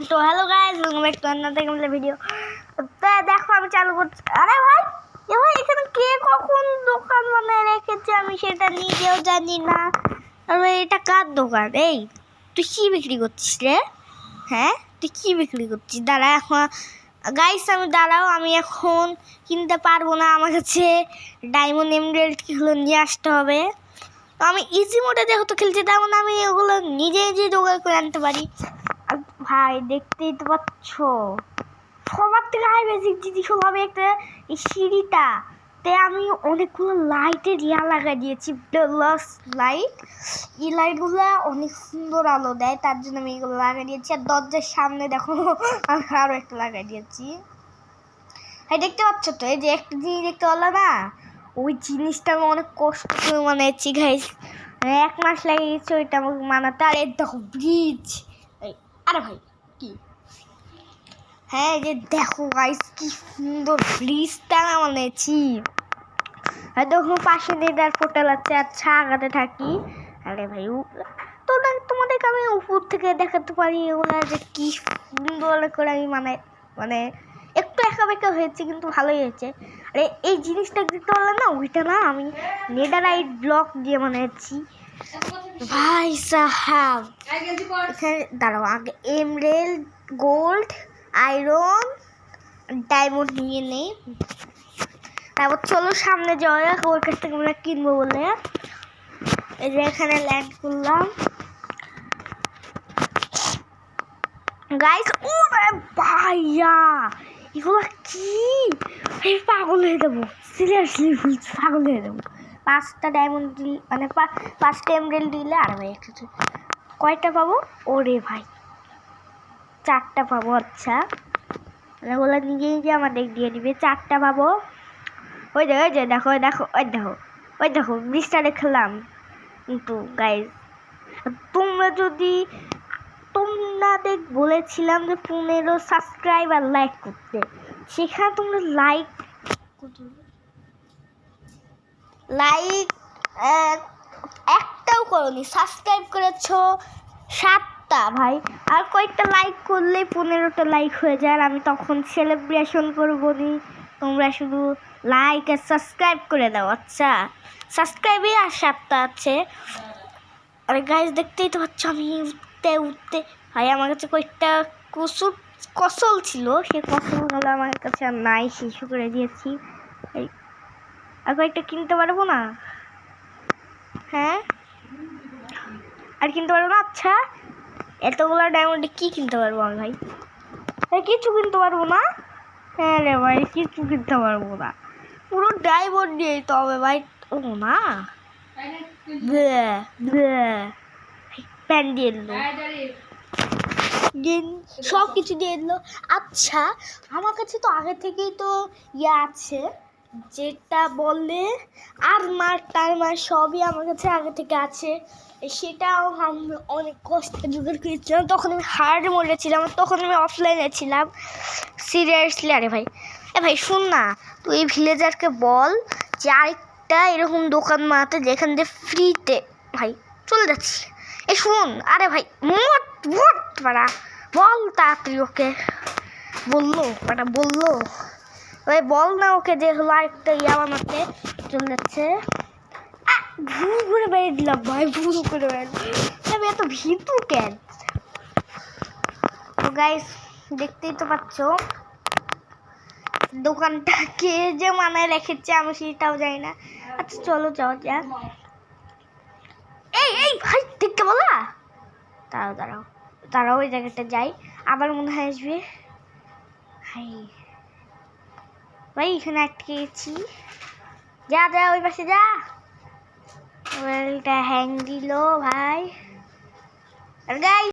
তো hello guys, welcome back to another video. তো দেখো আমি চালু করছি। আরে ভাই এখানে কে কখন দোকান বানায় রেখেছে আমি সেটা নিজেও জানি না। আরে এটা কার দোকান? এই তুই কি বিক্রি করছিস রে? হ্যাঁ তুই কি বিক্রি করছিস? দাঁড়া এখন গাইস, আমি এখন কিনতে পারবো না, আমার কাছে ডায়মন্ড এমরাল্ডগুলো নিয়ে আসতে হবে। তো আমি ইজি মোডে যেহেতু খেলছি তেমন আমি ওগুলো নিজে জোগাড় করে আনতে পারি। আর ভাই দেখতেই তো পাচ্ছ সবার থেকে হাই বেসিক জিনিস হলো আমি একটা এই সিঁড়িটাতে আমি অনেকগুলো লাইটের লাগাই দিয়েছি, প্লাস লাইট। এই লাইটগুলো অনেক সুন্দর আলো দেয়, তার জন্য আমি এগুলো লাগাই দিয়েছি। আর দরজার সামনে দেখো আমি আরও একটা লাগাই দিয়েছি। হ্যাঁ দেখতে পাচ্ছ তো, এই যে একটা জিনিস দেখতে পারলো না, ওই জিনিসটা আমি অনেক কষ্ট করে বানাইছি গাইস, 1 মাস লাগিয়েছে ওইটা আমাকে মানাতে। আর এই দেখো ব্রিজ, আরে ভাই কি, হ্যাঁ এই যে দেখো গাইস কি সুন্দর ব্রিজটা বানিয়েছি। আর দেখো পাশে নেদার পোর্টাল আছে। আচ্ছা আগাতে থাকি। আরে ভাই তোমাদেরকে আমি উপর থেকে দেখাতে পারি ওগুলো যে কি সুন্দর করে আমি মানে একটু একা বেঁকা হয়েছে কিন্তু ভালোই হয়েছে। আরে এই জিনিসটা দেখতে পারলে না, ওইটা না আমি নেদারাইট ব্লক দিয়ে বানিয়েছি ভাই সাহাব। এখানে দাঁড়াও, আগে এমরাল্ড, গোল্ড, আয়রন, ডায়মন্ড নিয়ে নেই, তারপর চলো সামনে যাওয়া যাক ওর কাছ থেকে আমরা কিনবো বলে। এই যে এখানে ল্যান্ড করলাম গাইস। ও ভাইয়া এগুলো কি, আমি পাগল হয়ে যাবো, সিরিয়াসলি পাগল হয়ে যাবো। 5টা ডায়মন্ড দিল মানে 5টা এমরাল্ড দিলে আর ভাই একটু কয়টা পাবো? ওরে ভাই 4টা পাবো। আচ্ছা ওগুলো নিজে আমাদের দিয়ে দিবে, 4টা পাবো। ওই যে দেখো ব্রিজটা দেখলাম। কিন্তু গাইস তোমাদের বলেছিলাম যে 15 সাবস্ক্রাইবার লাইক করতে, সেখানে তোমরা লাইক একটাও করোনি, সাবস্ক্রাইব করেছো 7টা ভাই। আর কয়েকটা লাইক করলে 15টা লাইক হয়ে যায়, আর আমি তখন সেলিব্রেশন করবো নি। তোমরা শুধু লাইক আর সাবস্ক্রাইব করে দাও। আচ্ছা সাবস্ক্রাইবে আর 7টা আছে। আরে গাইস দেখতেই তো পাচ্ছ আমি উঠতে ভাই আমার কাছে কয়েকটা কসল ছিল, সেই কসলগুলো আমার কাছে আর নাই, শিশু করে দিয়েছি। আর কয়েকটা কিনতে পারবো না? হ্যাঁ আর কিনতে পারবো না। আচ্ছা এতগুলো ডায়মন্ডে কি কিনতে পারবো আমি ভাই? কিছু কিনতে পারবো না। হ্যাঁ রে ভাই কিছু কিনতে পারবো না, পুরো ডায়মন্ড নিয়েই তো হবে ভাই। ও না প্যান দিয়ে এলো, সব কিছু দিয়ে এলো। আচ্ছা আমার কাছে তো আগে থেকেই তো আছে, যেটা বলে আর্মার টার্মার সবই আমার কাছে আগে থেকে আছে। সেটাও আমি অনেক কষ্টে জোগাড় করেছিলাম, তখন আমি হার্ড মোডে ছিলাম, তখন আমি অফলাইনে ছিলাম সিরিয়াসলি। আরে ভাই ভাই শোন না, তুই এই ভিলেজারকে বল যে আরেকটা এরকম দোকান বানাতে যেখান দিয়ে ফ্রিতে, ভাই চলে যাচ্ছি। শোন আরে ভাই মোট পাড়া বল তাড়াতাড়ি, ওকে বললো ভাই বল না ওকে যে হলো আরেকটা বানাতে চলে যাচ্ছে। ভুল করে বেরিয়ে দিলাম ভাই, ভুল করে বেরিয়ে আমি এত ভীতু কেন? তো গাইস দেখতেই তো পাচ্ছ দোকানটা কে যে মানায় রেখেছে আমি সেটাও জানি না। আচ্ছা চলো যাওয়া যাক। এই ভাই দেখতে বলা, দাঁড়াও ওই জায়গাটা যাই, আবার মনে হয় আসবে। ভাই এখানে আটকে গেছি, যা ওই পাশে যা। মোবাইলটা হ্যাং দিল ভাই।